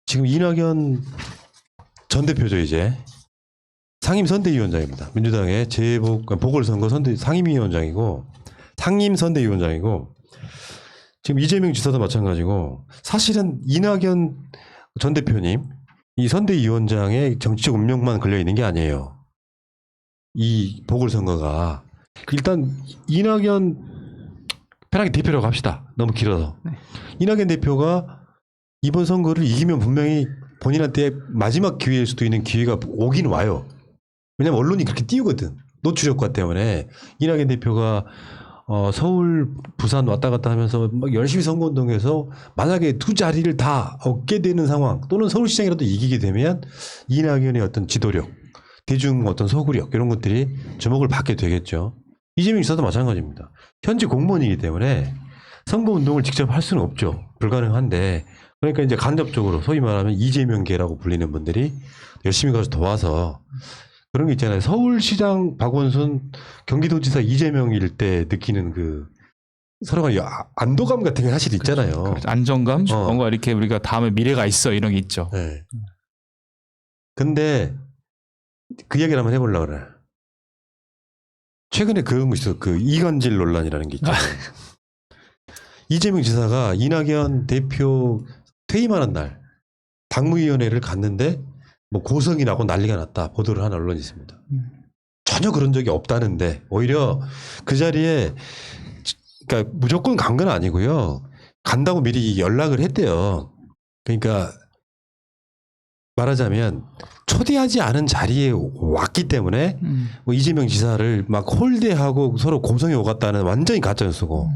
지금 이낙연 전 대표죠 이제 상임선대위원장입니다. 민주당의 보궐선거 상임위원장이고 상임선대위원장이고 지금 이재명 지사도 마찬가지고 사실은 이낙연 전 대표님 이 선대위원장의 정치적 운명만 걸려 있는 게 아니에요. 이 보궐선거가 일단 이낙연 편하게 대표라고 합시다. 너무 길어서. 네. 이낙연 대표가 이번 선거를 이기면 분명히 본인한테 마지막 기회일 수도 있는 기회가 오긴 와요. 왜냐면 언론이 그렇게 띄우거든. 노출효과 때문에. 이낙연 대표가 서울, 부산 왔다 갔다 하면서 막 열심히 선거운동해서 만약에 두 자리를 다 얻게 되는 상황 또는 서울시장이라도 이기게 되면 이낙연의 어떤 지도력, 대중 어떤 소구력 이런 것들이 주목을 받게 되겠죠. 이재명 지사도 마찬가지입니다. 현재 공무원이기 때문에 선거운동을 직접 할 수는 없죠. 불가능한데 그러니까 이제 간접적으로 소위 말하면 이재명계라고 불리는 분들이 열심히 가서 도와서 그런 게 있잖아요. 서울시장 박원순, 경기도지사 이재명일 때 느끼는 그 서로가 안도감 같은 게 사실 있잖아요. 그렇죠. 안정감? 뭔가 이렇게 우리가 다음에 미래가 있어 이런 게 있죠. 네. 근데 그 이야기를 한번 해보려고 그래. 최근에 그런 거 있어. 그 이간질 논란이라는 게 있잖아요. 이재명 지사가 이낙연 대표 퇴임하는 날 당무위원회를 갔는데 뭐 고성이 나고 난리가 났다 보도를 한 언론이 있습니다. 전혀 그런 적이 없다는데 오히려 그 자리에 그러니까 무조건 간 건 아니고요. 간다고 미리 연락을 했대요. 그러니까 말하자면 초대하지 않은 자리에 왔기 때문에 뭐 이재명 지사를 막 홀대하고 서로 고성이 오갔다는 완전히 가짜뉴스고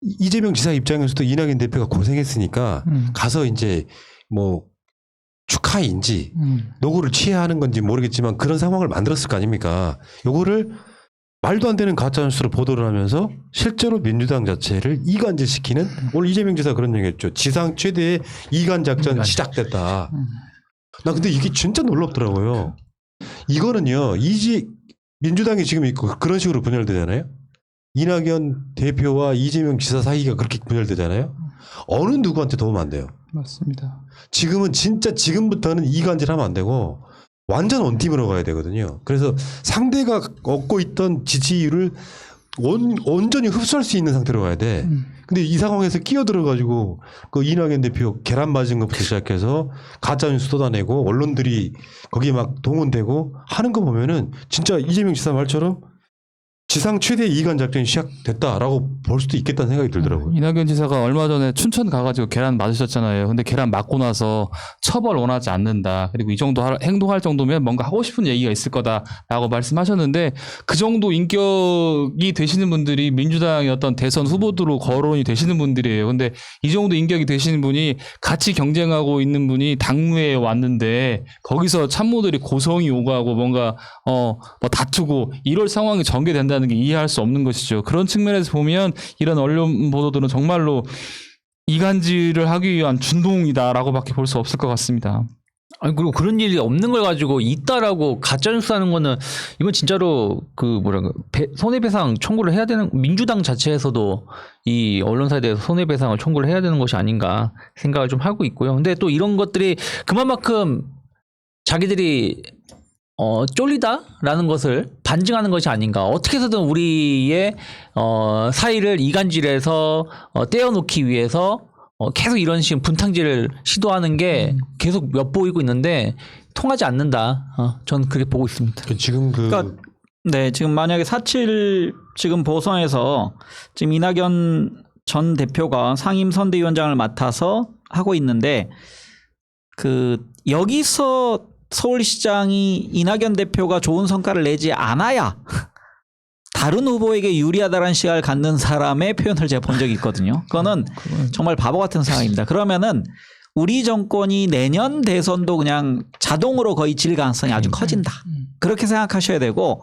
이재명 지사 입장에서도 이낙연 대표가 고생했으니까 가서 이제 뭐 축하인지 노고를 취하하는 건지 모르겠지만 그런 상황을 만들었을 거 아닙니까? 요거를 말도 안 되는 가짜뉴스로 보도를 하면서 실제로 민주당 자체를 이간질시키는 오늘 이재명 지사 그런 얘기했죠. 지상 최대의 이간 작전 시작됐다. 나 근데 이게 진짜 놀랍더라고요. 이거는요. 민주당이 지금 있고 그런 식으로 분열되잖아요. 이낙연 대표와 이재명 지사 사이가 그렇게 분열되잖아요. 어느 누구한테 도움 안 돼요. 맞습니다. 지금은 진짜 지금부터는 이간질하면 안 되고 완전 원팀으로 가야 되거든요. 그래서 상대가 얻고 있던 지지율을 온전히 흡수할 수 있는 상태로 가야 돼. 근데 이 상황에서 끼어들어가지고 그 이낙연 대표 계란 맞은 것부터 시작해서 가짜뉴스 쏟아내고 언론들이 거기에 막 동원되고 하는 거 보면은 진짜 이재명 지사 말처럼 지상 최대 이간 작전이 시작됐다라고 볼 수도 있겠다는 생각이 들더라고요. 이낙연 지사가 얼마 전에 춘천 가가지고 계란 맞으셨잖아요. 근데 계란 맞고 나서 처벌 원하지 않는다. 그리고 이 정도 행동할 정도면 뭔가 하고 싶은 얘기가 있을 거다라고 말씀하셨는데 그 정도 인격이 되시는 분들이 민주당의 어떤 대선 후보들로 거론이 되시는 분들이에요. 근데 이 정도 인격이 되시는 분이 같이 경쟁하고 있는 분이 당무에 왔는데 거기서 참모들이 고성이 오가고 뭔가 뭐 다투고 이럴 상황이 전개된다는 게 이해할 수 없는 것이죠. 그런 측면에서 보면 이런 언론 보도들은 정말로 이간질을 하기 위한 준동이다라고밖에 볼 수 없을 것 같습니다. 아니 그리고 그런 일이 없는 걸 가지고 있다라고 가짜뉴스 하는 거는 이건 진짜로 그 손해배상 청구를 해야 되는 민주당 자체에서도 이 언론사에 대해서 손해배상을 청구를 해야 되는 것이 아닌가 생각을 좀 하고 있고요. 근데 또 이런 것들이 그만큼 자기들이 쫄리다라는 것을 반증하는 것이 아닌가. 어떻게 해서든 우리의 사이를 이간질해서 떼어놓기 위해서 계속 이런 식의 분탕질을 시도하는 게 계속 엿보이고 있는데 통하지 않는다. 저는 그렇게 보고 있습니다. 지금 그러니까 네, 지금 만약에 4.7 지금 보선에서 지금 이낙연 전 대표가 상임선대위원장을 맡아서 하고 있는데 여기서 서울시장이 이낙연 대표가 좋은 성과를 내지 않아야 다른 후보에게 유리하다는 시각을 갖는 사람의 표현을 제가 본 적이 있거든요. 그거는 정말 바보 같은 상황입니다. 그러면은 우리 정권이 내년 대선도 그냥 자동으로 거의 질 가능성이 아주 커진다. 그렇게 생각하셔야 되고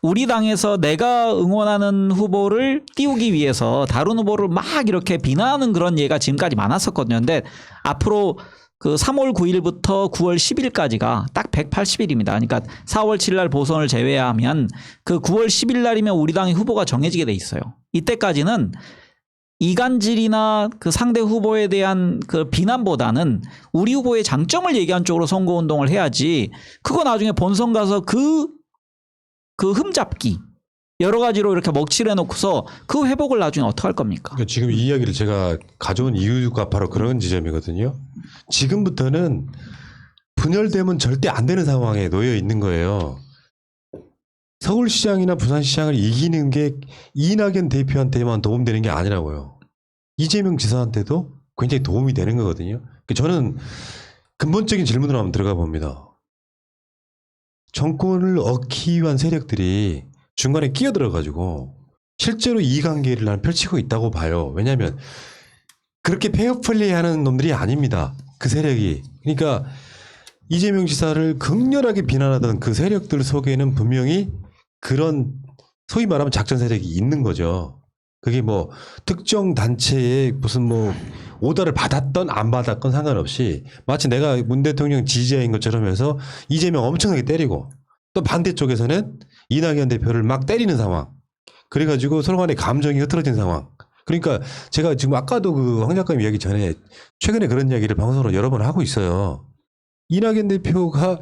우리 당에서 내가 응원하는 후보를 띄우기 위해서 다른 후보를 막 이렇게 비난하는 그런 예가 지금까지 많았었거든요. 근데 앞으로 3월 9일부터 9월 10일까지가 딱 180일입니다. 그러니까 4월 7일 날 보선을 제외하면 9월 10일 날이면 우리 당의 후보가 정해지게 돼 있어요. 이때까지는 이간질이나 그 상대 후보에 대한 그 비난보다는 우리 후보의 장점을 얘기한 쪽으로 선거운동을 해야지 그거 나중에 본선 가서 그 흠잡기 여러 가지로 이렇게 먹칠해 놓고서 그 회복을 나중에 어떻게 할 겁니까? 그러니까 지금 이 이야기를 제가 가져온 이유가 바로 그런 지점이거든요. 지금부터는 분열되면 절대 안 되는 상황에 놓여 있는 거예요. 서울시장이나 부산시장을 이기는 게 이낙연 대표한테만 도움되는 게 아니라고요. 이재명 지사한테도 굉장히 도움이 되는 거거든요. 그러니까 저는 근본적인 질문으로 한번 들어가 봅니다. 정권을 얻기 위한 세력들이 중간에 끼어들어가지고 실제로 이해관계를 난 펼치고 있다고 봐요. 왜냐하면 그렇게 페어플레이하는 놈들이 아닙니다. 그 세력이. 그러니까 이재명 지사를 극렬하게 비난하던 그 세력들 속에는 분명히 그런 소위 말하면 작전 세력이 있는 거죠. 그게 뭐 특정 단체의 무슨 뭐 오더를 받았던 안 받았건 상관없이 마치 내가 문 대통령 지지자인 것처럼 해서 이재명 엄청나게 때리고 또 반대쪽에서는 이낙연 대표를 막 때리는 상황. 그래가지고 서로 간에 감정이 흐트러진 상황. 그러니까 제가 지금 아까도 그 황 작가님 이야기 전에 최근에 그런 이야기를 방송으로 여러 번 하고 있어요. 이낙연 대표가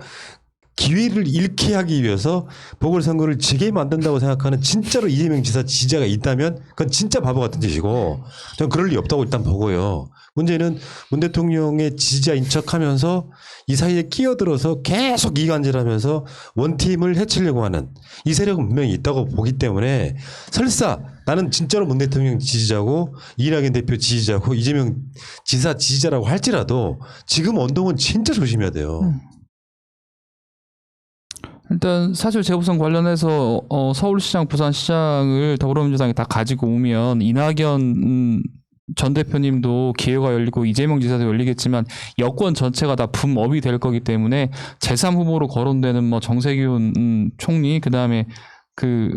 기회를 잃게 하기 위해서 보궐선거를 지게 만든다고 생각하는 진짜로 이재명 지사 지지자가 있다면 그건 진짜 바보 같은 짓이고 저는 그럴 리 없다고 일단 보고요. 문제는 문 대통령의 지지자인 척하면서 이 사이에 끼어들어서 계속 이간질하면서 원팀을 해치려고 하는 이 세력은 분명히 있다고 보기 때문에 설사 나는 진짜로 문 대통령 지지자고 이낙연 대표 지지자고 이재명 지사 지지자라고 할지라도 지금 언동은 진짜 조심해야 돼요. 일단 사실 재보선 관련해서 서울시장, 부산시장을 더불어민주당이 다 가지고 오면 이낙연 전 대표님도 기회가 열리고 이재명 지사도 열리겠지만 여권 전체가 다 붐업이 될 거기 때문에 제3후보로 거론되는 뭐 정세균 총리 그다음에 그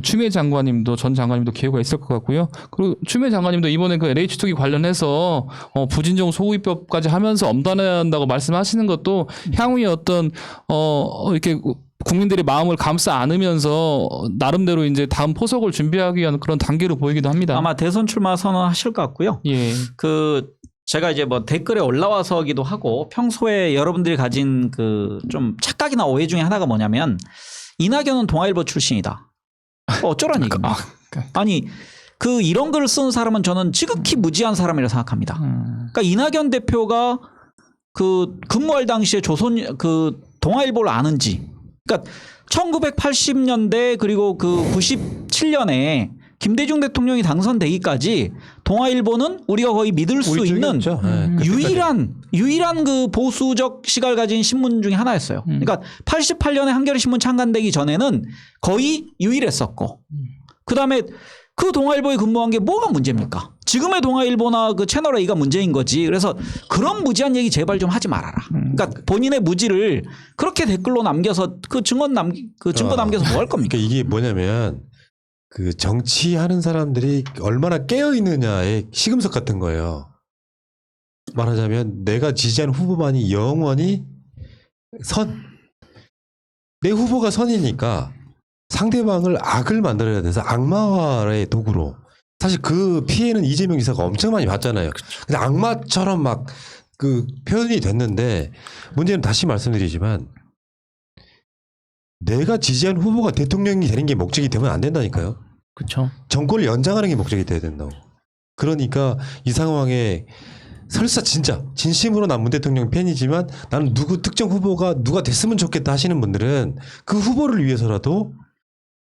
추미애 장관님도 전 장관님도 기회가 있을 것 같고요. 그리고 추미애 장관님도 이번에 그 LH 투기 관련해서 부진정 소구입법까지 하면서 엄단한다고 말씀하시는 것도 향후에 어떤 이렇게 국민들의 마음을 감싸 안으면서 나름대로 이제 다음 포석을 준비하기 위한 그런 단계로 보이기도 합니다. 아마 대선 출마 선언하실 것 같고요. 예. 그 제가 이제 뭐 댓글에 올라와서기도 하고 평소에 여러분들이 가진 그 좀 착각이나 오해 중에 하나가 뭐냐면 이낙연은 동아일보 출신이다. 어쩌란 얘기입니까? 아니 그 이런 글을 쓰는 사람은 저는 지극히 무지한 사람이라고 생각합니다. 그러니까 이낙연 대표가 그 근무할 당시에 조선 그 동아일보를 아는지, 그러니까 1980년대 그리고 그 97년에 김대중 대통령이 당선되기까지 동아일보는 우리가 거의 믿을 수 있는 유일한 그 보수적 시각을 가진 신문 중에 하나였어요. 그러니까 88년에 한겨레 신문 창간되기 전에는 거의 유일했었고, 그 다음에 그 동아일보에 근무한 게 뭐가 문제입니까? 지금의 동아일보나 그 채널 A가 문제인 거지. 그래서 그런 무지한 얘기 제발 좀 하지 말아라. 그러니까 본인의 무지를 그렇게 댓글로 남겨서 그 증거 남겨서 뭐 할 겁니까? 그러니까 이게 뭐냐면 그 정치하는 사람들이 얼마나 깨어 있느냐의 시금석 같은 거예요. 말하자면 내가 지지하는 후보만이 영원히 내 후보가 선이니까 상대방을 악을 만들어야 돼서 악마화의 도구로. 사실 그 피해는 이재명 지사가 엄청 많이 봤잖아요. 근데 악마처럼 막 그 표현이 됐는데 문제는 다시 말씀드리지만 내가 지지한 후보가 대통령이 되는 게 목적이 되면 안 된다니까요. 그렇죠. 정권을 연장하는 게 목적이 돼야 된다고. 그러니까 이 상황에 설사 진짜 진심으로 난 문 대통령 팬이지만 나는 누구 특정 후보가 누가 됐으면 좋겠다 하시는 분들은 그 후보를 위해서라도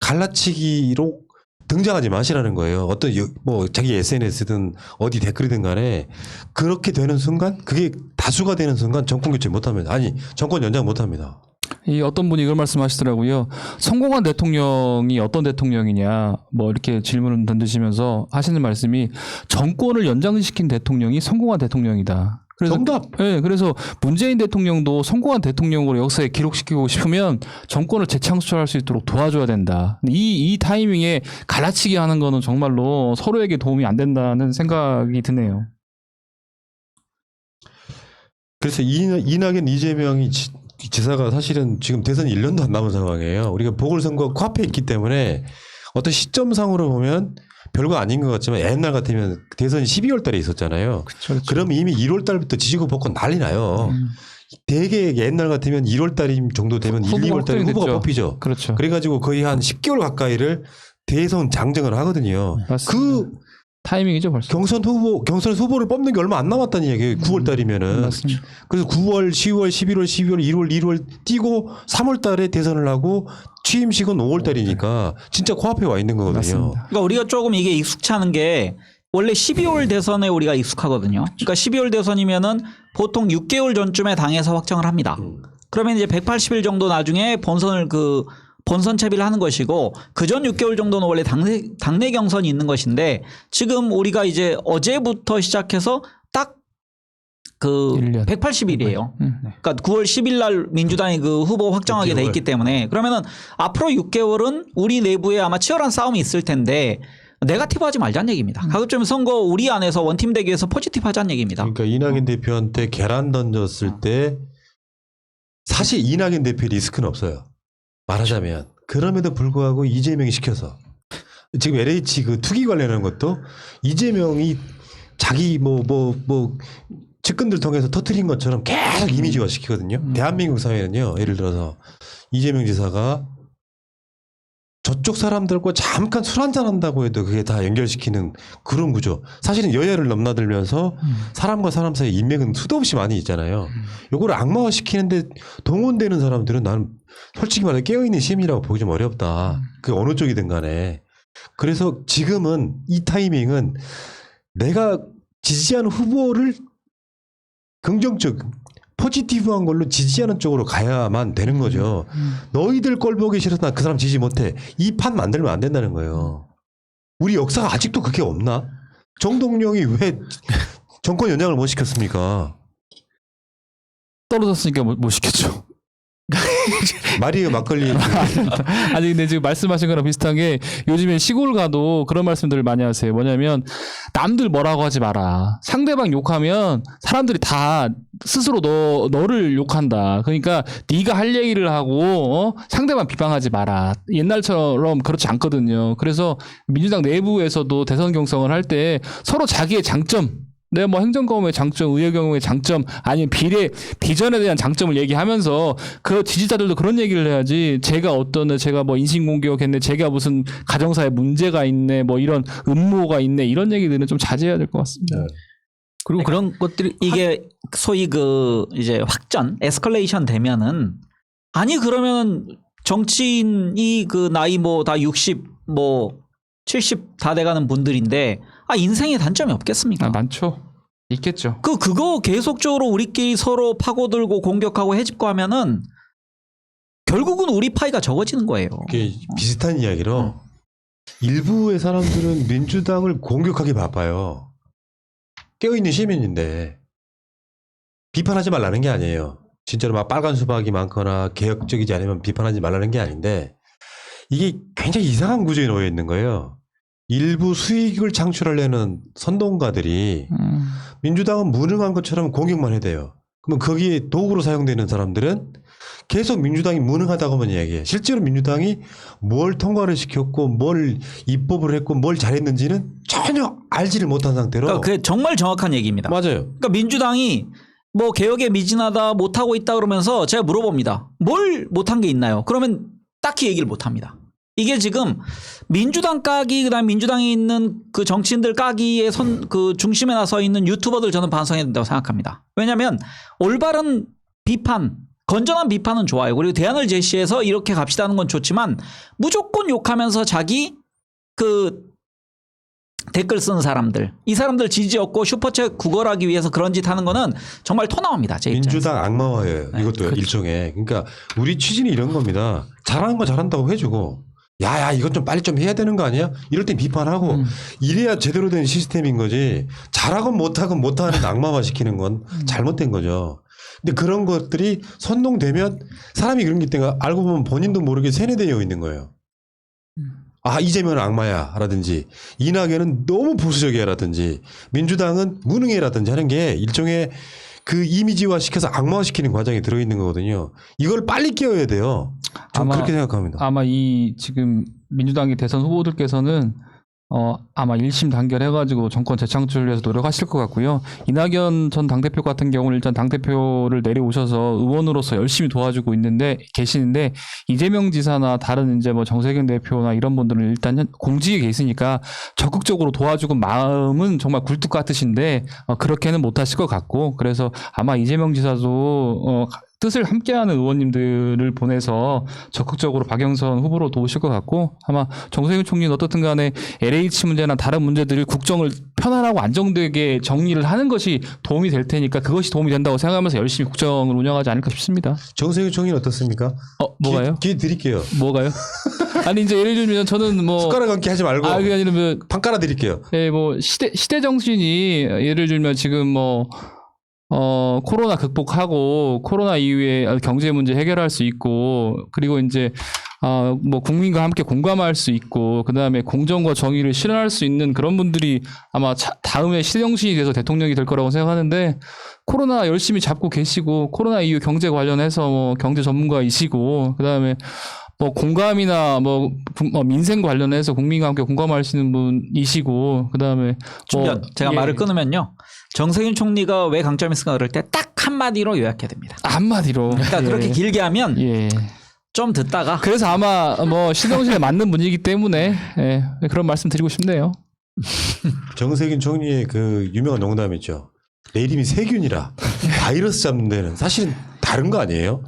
갈라치기로 등장하지 마시라는 거예요. 어떤 뭐 자기 SNS든 어디 댓글이든 간에 그렇게 되는 순간 그게 다수가 되는 순간 정권 교체 못합니다. 아니 정권 연장 못합니다. 이 어떤 분이 이걸 말씀하시더라고요. 성공한 대통령이 어떤 대통령이냐 뭐 이렇게 질문을 던지시면서 하시는 말씀이 정권을 연장시킨 대통령이 성공한 대통령이다. 그래서, 정답. 네, 그래서 문재인 대통령도 성공한 대통령으로 역사에 기록시키고 싶으면 정권을 재창출할 수 있도록 도와줘야 된다. 이 타이밍에 갈라치기 하는 거는 정말로 서로에게 도움이 안 된다는 생각이 드네요. 그래서 이낙연 이재명이 지사가 사실은 지금 대선 1년도 안 남은 상황이에요. 우리가 보궐선거 코앞에 있기 때문에 어떤 시점상으로 보면 별거 아닌 것 같지만 옛날 같으면 대선이 12월 달에 있었잖아요. 그렇죠. 그럼 이미 1월 달부터 지지고 볶고 난리 나요. 되게 옛날 같으면 1월 달 정도 되면 1, 후보가 2월 달에 확정이 후보가 됐죠. 뽑히죠. 그렇죠. 그래가지고 거의 한 10개월 가까이를 대선 장정을 하거든요. 맞습니다. 그 타이밍이죠 벌써. 경선 후보를 뽑는 게 얼마 안 남았다는 얘기예요. 9월 달이면은. 맞습니다. 그래서 9월, 10월, 11월, 12월, 1월, 1월 뛰고 3월 달에 대선을 하고 취임식은 5월 달이니까 진짜 코앞에 와 있는 거거든요. 맞습니다. 그러니까 우리가 조금 이게 익숙치 않은 게 원래 12월 대선에 우리가 익숙하거든요. 그러니까 12월 대선이면은 보통 6개월 전쯤에 당에서 확정을 합니다. 그러면 이제 180일 정도 나중에 본선 채비를 하는 것이고 그 전 6개월 정도는 원래 당내 경선이 있는 것인데 지금 우리가 이제 어제부터 시작해서 딱 그 1년. 180일이에요. 그러니까 9월 10일 날 민주당이 그 후보 확정하게 돼 있기 때문에 그러면은 앞으로 6개월은 우리 내부에 아마 치열한 싸움이 있을 텐데 네거티브 하지 말자는 얘기입니다. 가급적이면 선거 우리 안에서 원팀 대기에서 포지티브 하자는 얘기입니다. 그러니까 이낙연 대표한테 계란 던졌을 때 사실 이낙연 대표 리스크는 없어요. 말하자면. 그럼에도 불구하고 이재명이 시켜서 지금 LH 그 투기 관련한 것도 이재명이 자기 측근들 통해서 터트린 것처럼 계속 이미지화 시키거든요. 대한민국 사회는요. 예를 들어서 이재명 지사가 저쪽 사람들과 잠깐 술 한잔 한다고 해도 그게 다 연결시키는 그런 구조. 사실은 여야를 넘나들면서 사람과 사람 사이 인맥은 수도 없이 많이 있잖아요. 요거를 악마화 시키는데 동원되는 사람들은 나는 솔직히 말해 깨어있는 시민이라고 보기 좀 어렵다. 그 어느 쪽이든 간에. 그래서 지금은 이 타이밍은 내가 지지하는 후보를 긍정적, 포지티브한 걸로 지지하는 쪽으로 가야만 되는 거죠. 너희들 꼴 보기 싫어서 나 그 사람 지지 못해. 이 판 만들면 안 된다는 거예요. 우리 역사가 아직도 그게 없나? 정동영이 왜 정권 연장을 못 시켰습니까? 떨어졌으니까 못 시켰죠. 말이에요, 막걸리. 아니 근데 지금 말씀하신 거랑 비슷한 게 요즘에 시골 가도 그런 말씀들을 많이 하세요. 뭐냐면 남들 뭐라고 하지 마라. 상대방 욕하면 사람들이 다 스스로 너를 욕한다. 그러니까 네가 할 얘기를 하고 상대방 비방하지 마라. 옛날처럼 그렇지 않거든요. 그래서 민주당 내부에서도 대선 경선을 할 때 서로 자기의 장점 내가 뭐 행정경험의 장점, 의회경험의 장점, 아니면 비전에 대한 장점을 얘기하면서 그 지지자들도 그런 얘기를 해야지. 제가 뭐 인신공격했네, 제가 무슨 가정사에 문제가 있네, 뭐 이런 음모가 있네, 이런 얘기들은 좀 자제해야 될 것 같습니다. 네. 그리고 그런 것들이 이게 소위 그 이제 확전, 에스컬레이션 되면은 아니 그러면은 정치인이 그 나이 뭐 다 60, 뭐 70 다 돼가는 분들인데 인생에 단점이 없겠습니까? 많죠. 있겠죠. 그거 계속적으로 우리끼리 서로 파고들고 공격하고 해집고 하면은 결국은 우리 파이가 적어지는 거예요. 이게 비슷한 이야기로 일부의 사람들은 민주당을 공격하기 바빠요. 깨어있는 시민인데 비판하지 말라는 게 아니에요. 진짜로 막 빨간 수박이 많거나 개혁적이지 않으면 비판하지 말라는 게 아닌데 이게 굉장히 이상한 구조에 놓여 있는 거예요. 일부 수익을 창출하려는 선동가들이 민주당은 무능한 것처럼 공격만 해야 돼요. 그러면 거기에 도구로 사용되는 사람들은 계속 민주당이 무능하다고만 이야기해. 실제로 민주당이 뭘 통과를 시켰고 뭘 입법을 했고 뭘 잘했는지는 전혀 알지를 못한 상태로. 그러니까 그게 정말 정확한 얘기입니다. 맞아요. 그러니까 민주당이 뭐 개혁에 미진하다 못하고 있다 그러면서 제가 물어봅니다. 뭘 못한 게 있나요? 그러면 딱히 얘기를 못합니다. 이게 지금 민주당 까기 그다음 민주당에 있는 그 정치인들 까기의 그 중심에 나서 있는 유튜버들 저는 반성해야 된다고 생각합니다. 왜냐하면 올바른 비판, 건전한 비판은 좋아요. 그리고 대안을 제시해서 이렇게 갑시다는 건 좋지만 무조건 욕하면서 자기 그 댓글 쓰는 사람들, 이 사람들 지지 얻고 슈퍼챗 구걸하기 위해서 그런 짓 하는 거는 정말 토 나옵니다. 제 입장에서. 민주당 악마화예요. 이것도 일종의. 그러니까 우리 취지는 이런 겁니다. 잘하는 거 잘한다고 해주고 야야 이건 좀 빨리 좀 해야 되는 거 아니야? 이럴 땐 비판하고 이래야 제대로 된 시스템인 거지. 잘하건 못하는 악마화 시키는 건 잘못된 거죠. 근데 그런 것들이 선동되면 사람이 그런 게 있다가 알고 보면 본인도 모르게 세뇌되어 있는 거예요. 이재명은 악마야 라든지 이낙연은 너무 보수적이야 라든지 민주당은 무능해 라든지 하는 게 일종의 그 이미지화 시켜서 악마화 시키는 과정이 들어있는 거거든요. 이걸 빨리 깨워야 돼요. 저는 그렇게 생각합니다. 아마 이 지금 민주당의 대선 후보들께서는 아마 1심 단결해가지고 정권 재창출을 위해서 노력하실 것 같고요. 이낙연 전 당대표 같은 경우는 일단 당대표를 내려오셔서 의원으로서 열심히 도와주고 계시는데 이재명 지사나 다른 이제 뭐 정세균 대표나 이런 분들은 일단 공직에 계시니까 적극적으로 도와주고 마음은 정말 굴뚝 같으신데 그렇게는 못하실 것 같고 그래서 아마 이재명 지사도 뜻을 함께하는 의원님들을 보내서 적극적으로 박영선 후보로 도우실 것 같고 아마 정세균 총리는 어떻든 간에 LH 문제나 다른 문제들을 국정을 편안하고 안정되게 정리를 하는 것이 도움이 될 테니까 그것이 도움이 된다고 생각하면서 열심히 국정을 운영하지 않을까 싶습니다. 정세균 총리는 어떻습니까? 뭐가요? 기회 드릴게요. 뭐가요? 아니 이제 예를 들면 저는 뭐 숟가락 얹기 하지 말고 그게 아니라 뭐 판 깔아 드릴게요. 예, 뭐 시대 정신이 예를 들면 지금 뭐 코로나 극복하고 코로나 이후에 경제 문제 해결할 수 있고 그리고 이제 뭐 국민과 함께 공감할 수 있고 그다음에 공정과 정의를 실현할 수 있는 그런 분들이 아마 다음에 시대정신이 돼서 대통령이 될 거라고 생각하는데 코로나 열심히 잡고 계시고 코로나 이후 경제 관련해서 뭐 경제 전문가이시고 그다음에 뭐 공감이나 뭐 민생 관련해서 국민과 함께 공감하시는 분이시고 그다음에 제가 말을 끊으면요. 정세균 총리가 왜 강점이 있을까 그럴 때 딱 한마디로 요약해야 됩니다. 한마디로 그러니까 그렇게 길게 하면 좀 듣다가 그래서 아마 뭐 시정신에 맞는 분이기 때문에 그런 말씀 드리고 싶네요. 정세균 총리의 그 유명한 농담 있죠. 내 이름이 세균이라 바이러스 잡는 데는 사실은 다른 거 아니에요?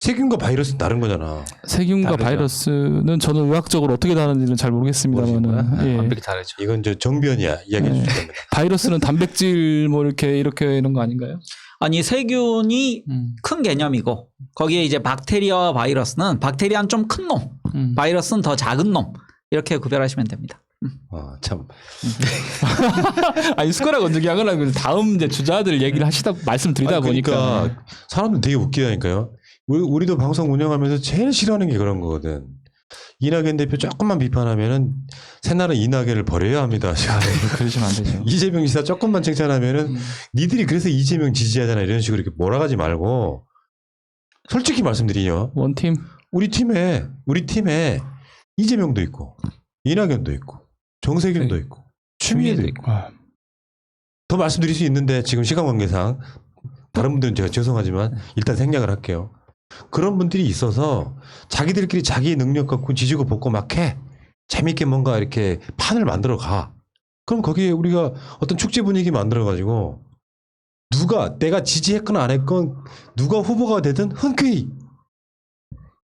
세균과 바이러스는 다른 거잖아. 세균과 다르죠. 바이러스는 저는 의학적으로 어떻게 다른지는 잘 모르겠습니다만은 완벽히 다르죠. 이건 저 정변이야 이야기해 주실 겁니다. 바이러스는 단백질 뭐 이렇게 이런 거 아닌가요? 아니 세균이 큰 개념이고 거기에 이제 박테리아와 바이러스는 박테리아는 좀 큰 놈, 바이러스는 더 작은 놈 이렇게 구별하시면 됩니다. 참. 아니 숟가락 얹기 하거나 다음 이제 주자들 얘기를 말씀드리다 보니까 그러니까 사람들 되게 웃기다니까요. 우리도 방송 운영하면서 제일 싫어하는 게 그런 거거든. 이낙연 대표 조금만 비판하면은 새날은 이낙연을 버려야 합니다. 그러시면 안 되죠. 이재명 지사 조금만 칭찬하면은 니들이 그래서 이재명 지지하잖아 이런 식으로 이렇게 몰아가지 말고 솔직히 말씀드리요. 원팀 우리 팀에 이재명도 있고 이낙연도 있고 정세균도 있고 추미애도 있고 더 말씀드릴 수 있는데 지금 시간 관계상 다른 분들은 제가 죄송하지만 일단 생략을 할게요. 그런 분들이 있어서 자기들끼리 자기의 능력 갖고 지지고 볶고 막 해. 재밌게 뭔가 이렇게 판을 만들어 가. 그럼 거기에 우리가 어떤 축제 분위기 만들어 가지고 누가 내가 지지했건 안 했건 누가 후보가 되든 흔쾌히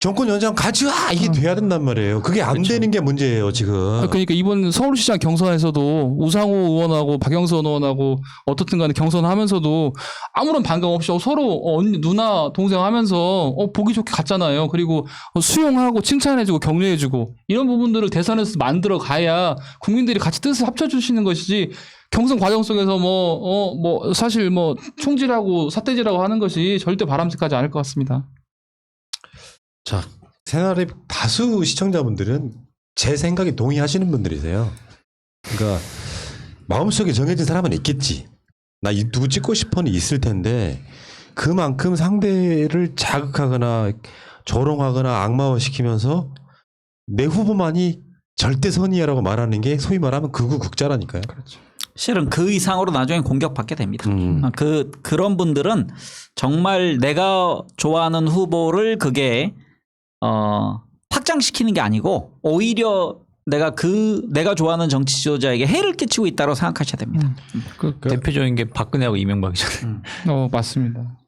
정권 연장 가져와 이게 돼야 된단 말이에요. 그게 안 되는 게 문제예요 지금. 그러니까 이번 서울시장 경선에서도 우상호 의원하고 박영선 의원하고 어떻든 간에 경선하면서도 아무런 반감 없이 서로 언니 누나 동생 하면서 보기 좋게 갔잖아요. 그리고 수용하고 칭찬해주고 격려해주고 이런 부분들을 대선에서 만들어 가야 국민들이 같이 뜻을 합쳐주시는 것이지 경선 과정 속에서 뭐 사실 뭐 총질하고 삿대질하고 하는 것이 절대 바람직하지 않을 것 같습니다. 자, 새날의 다수 시청자분들은 제 생각에 동의하시는 분들이세요. 그러니까 마음속에 정해진 사람은 있겠지. 나 누구 찍고 싶어는 있을 텐데 그만큼 상대를 자극하거나 조롱하거나 악마화시키면서 내 후보만이 절대선이야라고 말하는 게 소위 말하면 극우극자라니까요. 그렇죠. 실은 그 이상으로 나중에 공격받게 됩니다. 그런 분들은 정말 내가 좋아하는 후보를 그게 확장시키는 게 아니고 오히려 내가 좋아하는 정치 지도자에게 해를 끼치고 있다고 생각하셔야 됩니다. 그 대표적인 게 박근혜하고 이명박이잖아요. 맞습니다.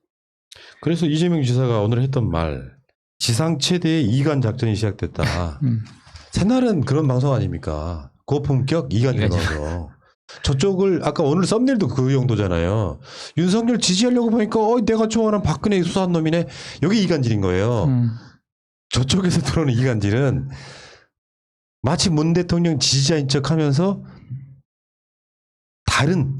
그래서 이재명 지사가 오늘 했던 말 지상 최대의 이간 작전이 시작됐다. 새날은 그런 방송 아닙니까? 고품격 이간질 방송. 저쪽을 아까 오늘 썸네일도 그 용도잖아요. 윤석열 지지하려고 보니까 내가 좋아하는 박근혜 수사한 놈이네. 여기 이간질인 거예요. 저쪽에서 들어오는 이간질은 마치 문 대통령 지지자인 척하면서 다른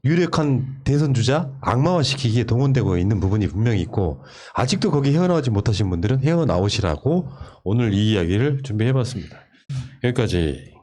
유력한 대선 주자 악마화시키기에 동원되고 있는 부분이 분명히 있고 아직도 거기 헤어나오지 못하신 분들은 헤어나오시라고 오늘 이 이야기를 준비해봤습니다. 여기까지.